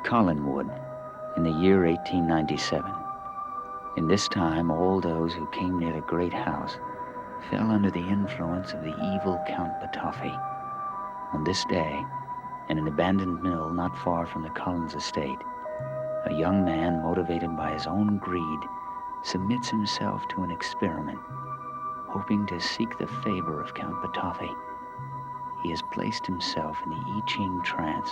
Collinwood, in the year 1897. In this time, all those who came near the great house fell under the influence of the evil Count Batoffi. On this day, in an abandoned mill not far from the Collins estate, a young man, motivated by his own greed, submits himself to an experiment, hoping to seek the favor of Count Batoffi. He has placed himself in the I Ching trance,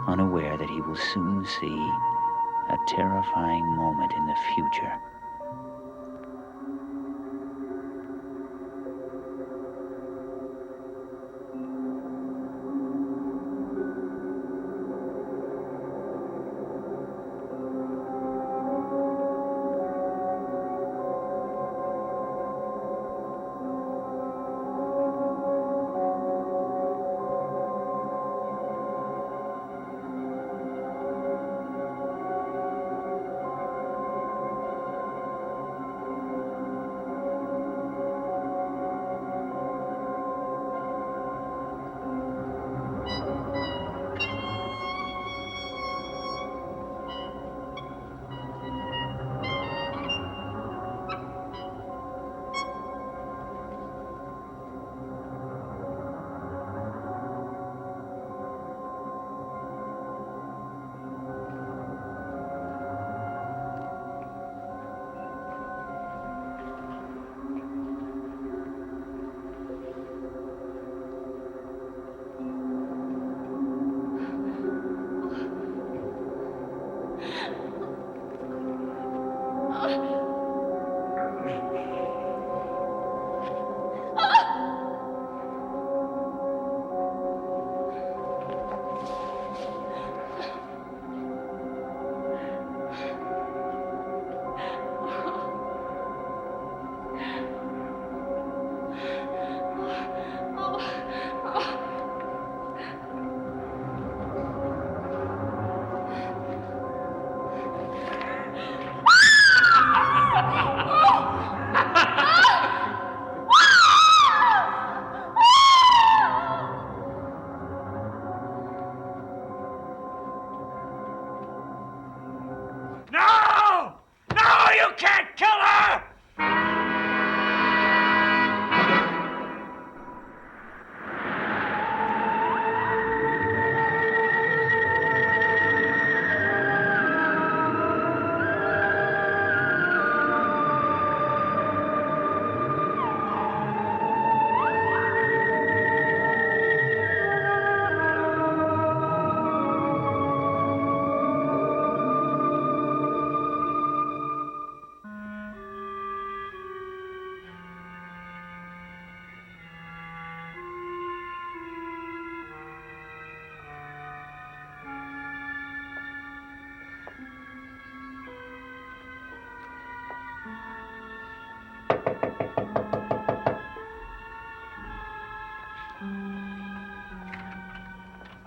unaware that he will soon see a terrifying moment in the future.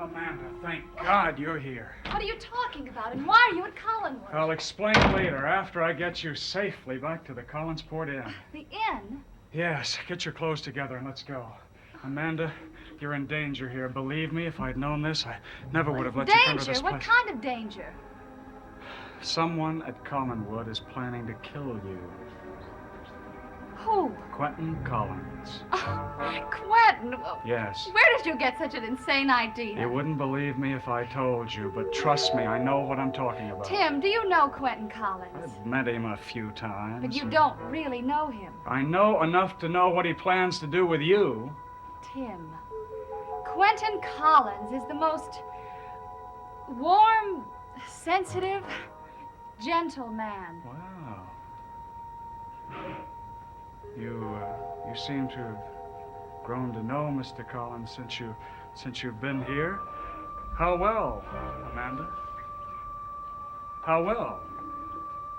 Amanda, thank God you're here. What are you talking about, and why are you at Collinwood? I'll explain later, after I get you safely back to the Collinsport Inn. The inn? Yes, get your clothes together and let's go. Amanda, you're in danger here. Believe me, if I'd known this, I never would have let you come to this Danger? place. What kind of danger? Someone at Collinwood is planning to kill you. Who? Quentin Collins. Quentin? Yes. Where did you get such an insane idea? You wouldn't believe me if I told you, but trust me, I know what I'm talking about. Tim, do you know Quentin Collins? I've met him a few times. But you don't really know him. I know enough to know what he plans to do with you. Tim, Quentin Collins is the most warm, sensitive, gentle man. Wow. You seem to have grown to know Mr. Collins since you've been here. How well, Amanda? How well?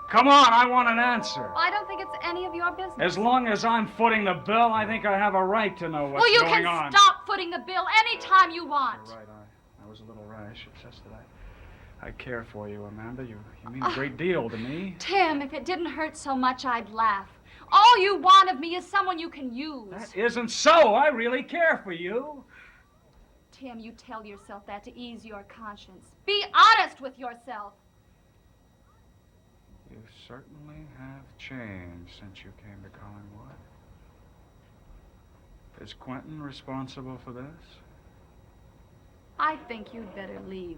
Come on, I want an answer. I don't think it's any of your business. As long as I'm footing the bill, I think I have a right to know what's going on. Well, you can stop footing the bill anytime you want. You're right, I was a little rash. It's just that I care for you, Amanda. You mean a great deal to me. Tim, if it didn't hurt so much, I'd laugh. All you want of me is someone you can use. That isn't so. I really care for you. Tim, you tell yourself that to ease your conscience. Be honest with yourself. You certainly have changed since you came to Collingwood. Is Quentin responsible for this? I think you'd better leave.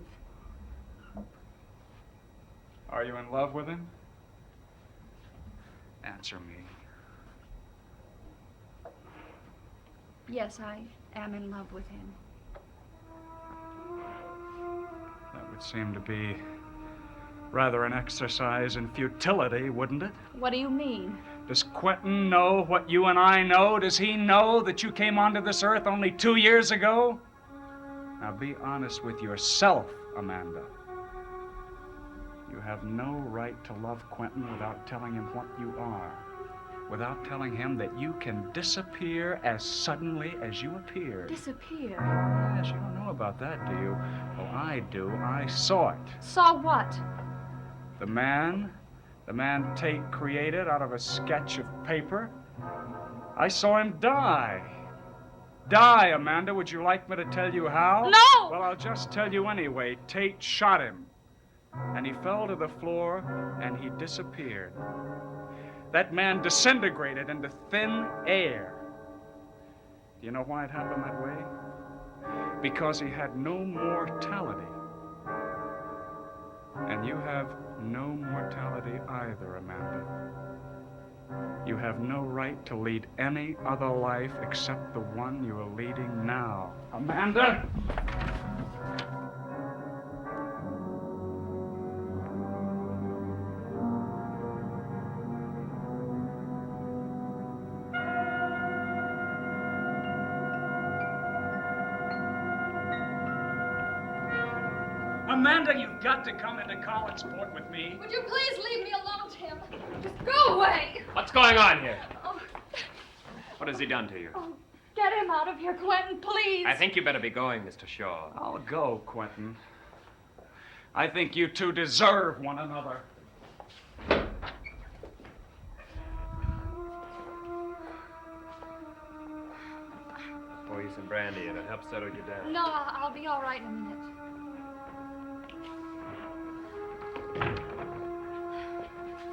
Are you in love with him? Answer me. Yes, I am in love with him. That would seem to be rather an exercise in futility, wouldn't it? What do you mean? Does Quentin know what you and I know? Does he know that you came onto this earth only 2 years ago? Now be honest with yourself, Amanda. You have no right to love Quentin without telling him what you are. Without telling him that you can disappear as suddenly as you appeared. Disappear? Yes, you don't know about that, do you? Well, I do. I saw it. Saw what? The man Tate created out of a sketch of paper. I saw him die. Die, Amanda. Would you like me to tell you how? No! Well, I'll just tell you anyway. Tate shot him. And he fell to the floor and he disappeared. That man disintegrated into thin air. Do you know why it happened that way? Because he had no mortality. And you have no mortality either, Amanda. You have no right to lead any other life except the one you are leading now. Amanda! Amanda, you've got to come into Collinsport with me. Would you please leave me alone, Tim? Just go away. What's going on here? Oh, What has he done to you? oh, get him out of here, Quentin, please. I think you better be going, Mr. Shaw. I'll go, Quentin. I think you two deserve one another. Pour you some brandy. It'll help settle you down. No, I'll be all right in a minute.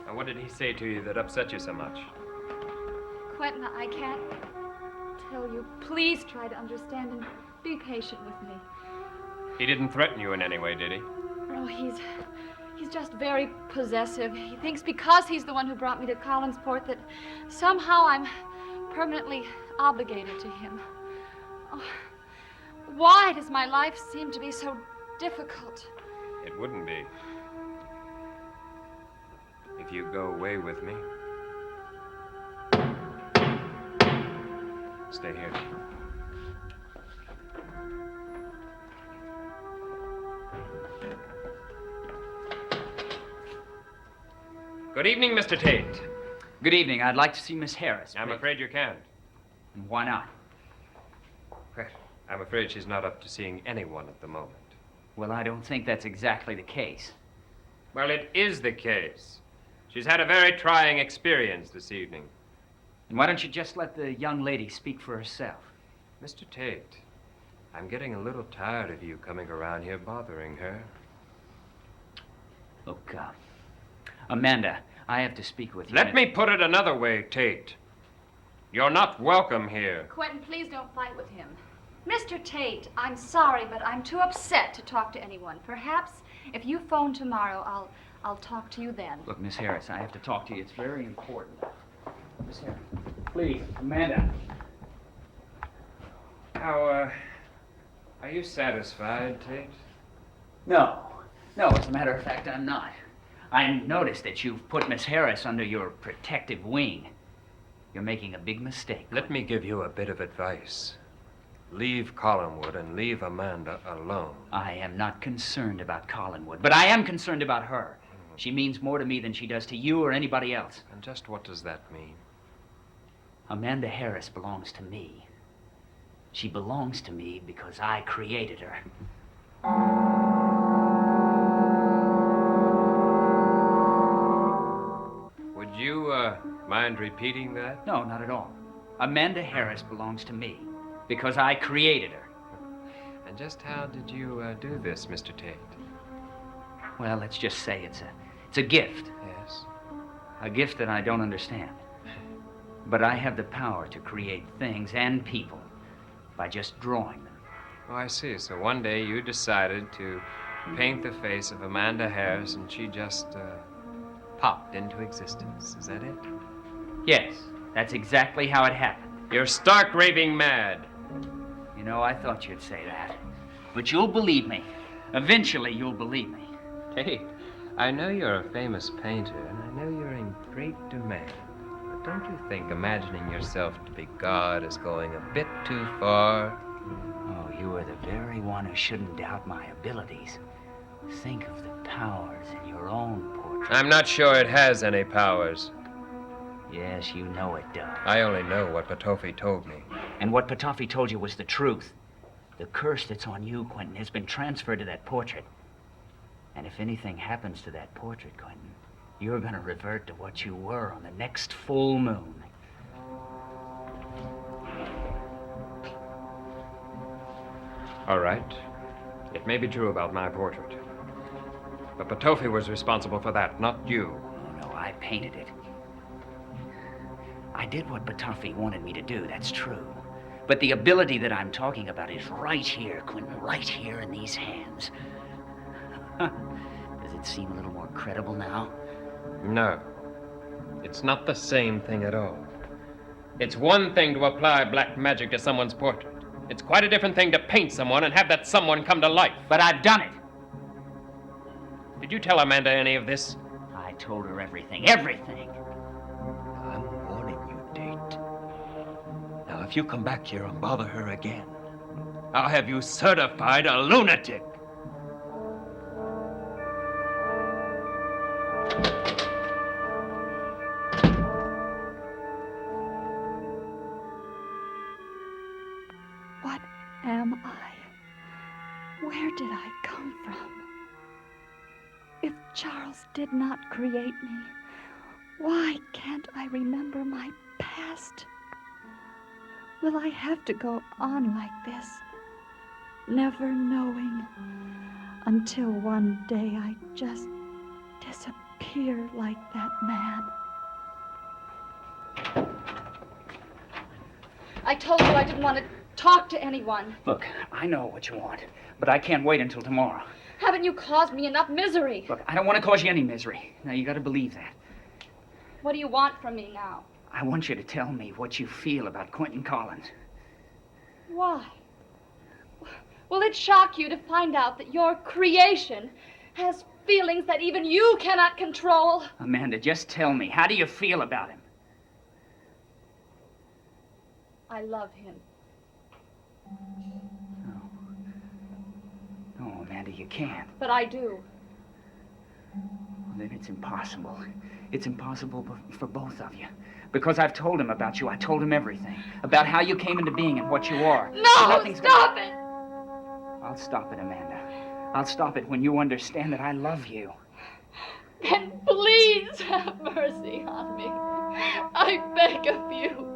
Now, what did he say to you that upset you so much? Quentin, I can't tell you. Please try to understand and be patient with me. He didn't threaten you in any way, did he? Oh, he's just very possessive. He thinks because he's the one who brought me to Collinsport that somehow I'm permanently obligated to him. Oh, why does my life seem to be so difficult? It wouldn't be. If you go away with me. Stay here. Good evening, Mr. Tate. Good evening. I'd like to see Miss Harris. I'm please. afraid you can't. And why not? Well, I'm afraid she's not up to seeing anyone at the moment. Well, I don't think that's exactly the case. Well, it is the case. She's had a very trying experience this evening. And why don't you just let the young lady speak for herself? Mr. Tate, I'm getting a little tired of you coming around here bothering her. Look, Amanda, I have to speak with you. Let me put it another way, Tate. You're not welcome here. Quentin, please don't fight with him. Mr. Tate, I'm sorry, but I'm too upset to talk to anyone. Perhaps if you phone tomorrow, I'll talk to you then. Look, Miss Harris, I have to talk to you. It's very important. Miss Harris, please, Amanda. Now, are you satisfied, Tate? No. No, as a matter of fact, I'm not. I noticed that you've put Miss Harris under your protective wing. You're making a big mistake. Let me give you a bit of advice. Leave Collinwood and leave Amanda alone. I am not concerned about Collinwood, but I am concerned about her. She means more to me than she does to you or anybody else. And just what does that mean? Amanda Harris belongs to me. She belongs to me because I created her. Would you, mind repeating that? No, not at all. Amanda Harris belongs to me because I created her. And just how did you do this, Mr. Tate? Well, let's just say it's a gift. Yes. A gift that I don't understand. But I have the power to create things and people by just drawing them. Oh, I see. So one day you decided to paint the face of Amanda Harris, and she just popped into existence. Is that it? Yes, that's exactly how it happened. You're stark raving mad. You know, I thought you'd say that. But you'll believe me. Eventually, you'll believe me. Hey, I know you're a famous painter, and I know you're in great demand. But don't you think imagining yourself to be God is going a bit too far? Oh, you are the very one who shouldn't doubt my abilities. Think of the powers in your own portrait. I'm not sure it has any powers. Yes, you know it does. I only know what Patofi told me. And what Patofi told you was the truth. The curse that's on you, Quentin, has been transferred to that portrait. And if anything happens to that portrait, Quentin, you're going to revert to what you were on the next full moon. All right. It may be true about my portrait. But Patofi was responsible for that, not you. Oh, no, I painted it. I did what Patofi wanted me to do, that's true. But the ability that I'm talking about is right here, Quentin, right here in these hands. Does it seem a little more credible now? No. It's not the same thing at all. It's one thing to apply black magic to someone's portrait. It's quite a different thing to paint someone and have that someone come to life. But I've done it. Did you tell Amanda any of this? I told her everything, everything. I'm warning you, Tate. Now, if you come back here and bother her again, I'll have you certified a lunatic. What am I? Where did I come from? If Charles did not create me, why can't I remember my past? Will I have to go on like this, never knowing, until one day I just disappear like that man? I told you I didn't want to talk to anyone. Look, I know what you want, but I can't wait until tomorrow. Haven't you caused me enough misery? Look, I don't want to cause you any misery. Now, you got to believe that. What do you want from me now? I want you to tell me what you feel about Quentin Collins. Why? Will it shock you to find out that your creation has feelings that even you cannot control? Amanda, just tell me, how do you feel about him? I love him. No, Amanda, you can't. But I do. Well, then it's impossible. It's impossible for both of you. Because I've told him about you. I told him everything. About how you came into being and what you are. No, Nothing's stop it! I'll stop it, Amanda. I'll stop it when you understand that I love you. Then please have mercy on me. I beg of you.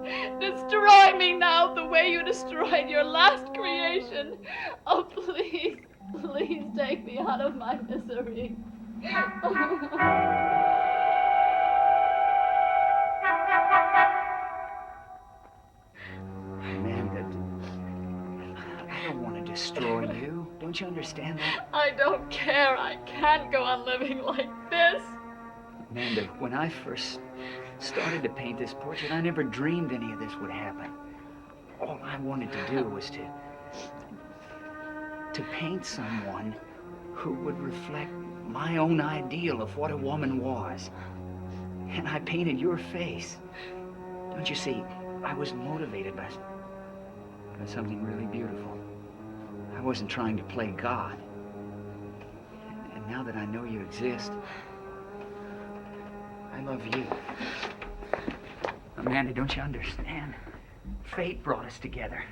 Destroy me now the way you destroyed your last creation. Oh, please, please take me out of my misery. Amanda, I don't want to destroy you. Don't you understand that? I don't care. I can't go on living like this. Amanda, when I first started to paint this portrait, I never dreamed any of this would happen. All I wanted to do was to paint someone who would reflect my own ideal of what a woman was. And I painted your face. Don't you see, I was motivated by something really beautiful. I wasn't trying to play God. And now that I know you exist, I love you. Amanda, don't you understand? Fate brought us together.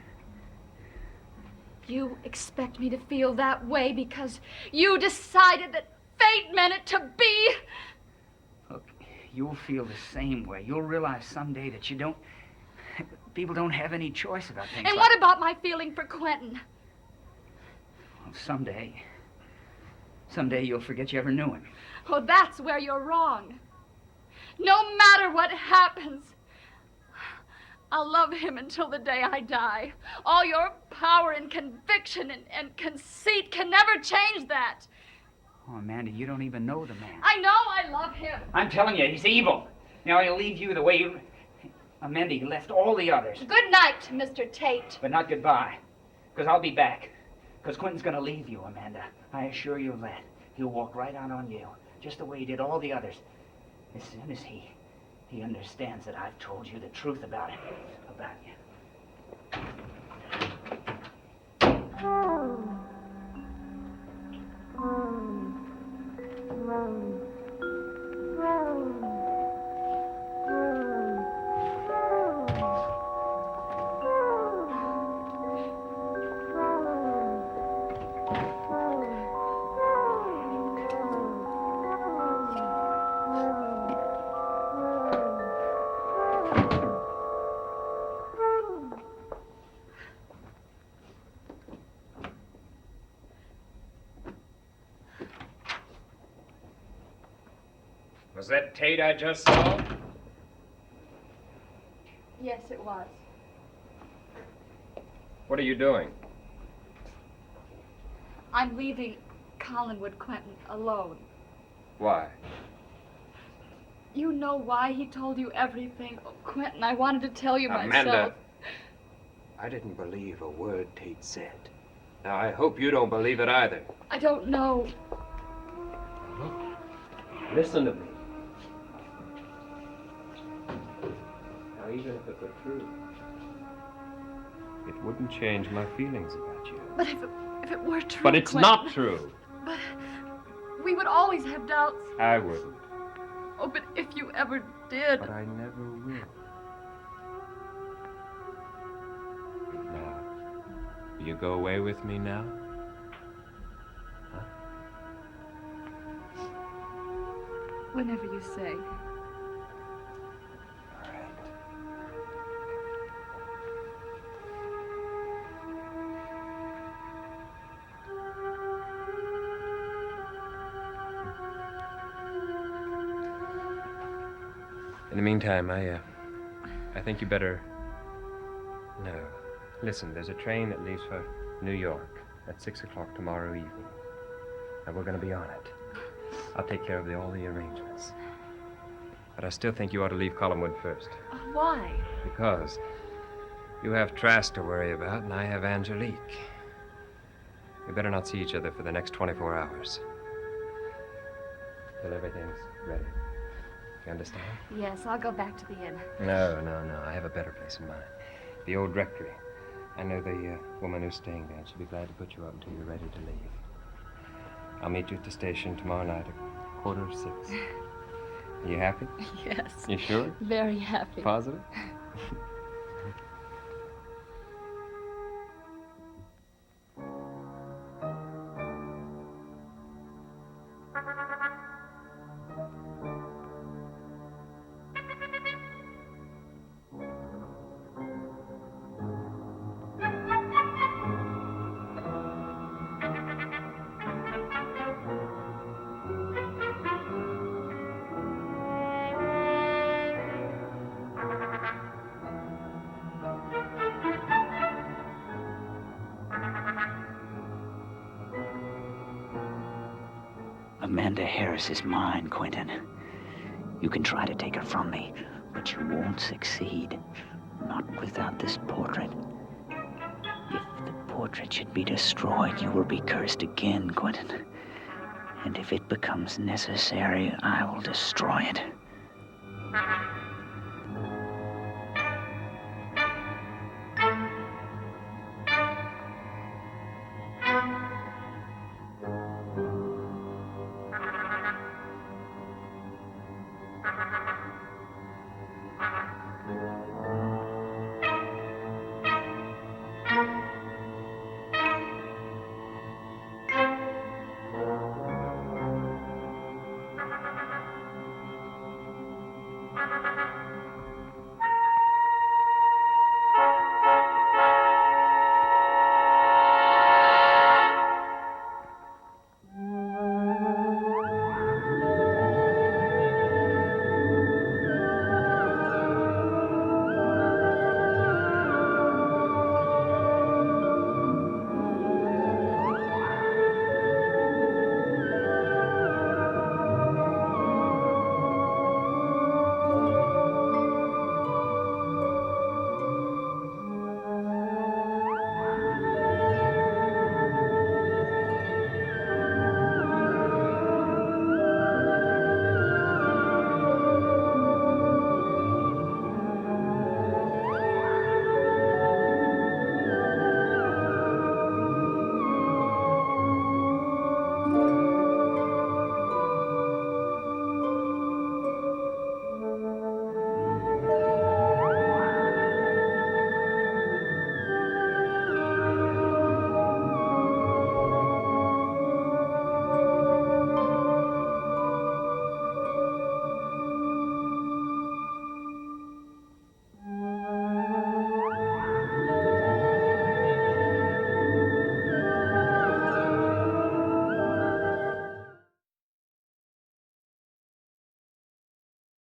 You expect me to feel that way because you decided that fate meant it to be? Look, you'll feel the same way. You'll realize someday that people don't have any choice about things And like... what about my feeling for Quentin? Someday you'll forget you ever knew him. Oh, that's where you're wrong. No matter what happens, I'll love him until the day I die. All your power and conviction and conceit can never change that. Oh, Amanda, you don't even know the man. I know I love him. I'm telling you, he's evil. Now he'll leave you the way you... Amanda, he left all the others. Good night, Mr. Tate. But not goodbye. Because I'll be back. Because Quentin's going to leave you, Amanda. I assure you of that. He'll walk right out on you, just the way he did all the others. As soon as he understands that I've told you the truth about him, about you. Was that Tate I just saw? Yes, it was. What are you doing? I'm leaving Collinwood Quentin alone. Why? You know why he told you everything. Oh, Quentin, I wanted to tell you Amanda. myself. I didn't believe a word Tate said. Now, I hope you don't believe it either. I don't know. Listen to me. Now, even if it were true, it wouldn't change my feelings about you. But if it were true, But it's Quentin, not true. But we would always have doubts. I wouldn't. Oh, but if you ever did. But I never will. Now, will you go away with me now? Whenever you say. All right. In the meantime, I think you better... No. Listen, there's a train that leaves for New York at 6 o'clock tomorrow evening. And we're going to be on it. I'll take care of all the arrangements. But I still think you ought to leave Collinwood first. Why? Because you have Trask to worry about, and I have Angelique. We better not see each other for the next 24 hours. Till everything's ready. You understand? Yes, I'll go back to the inn. No. I have a better place in mind. The old rectory. I know the woman who's staying there. She'll be glad to put you up until you're ready to leave. I'll meet you at the station tomorrow night at 5:45. You happy? Yes. You sure? Very happy. Positive? Amanda Harris is mine, Quentin. You can try to take her from me, but you won't succeed. Not without this portrait. If the portrait should be destroyed, you will be cursed again, Quentin. And if it becomes necessary, I will destroy it.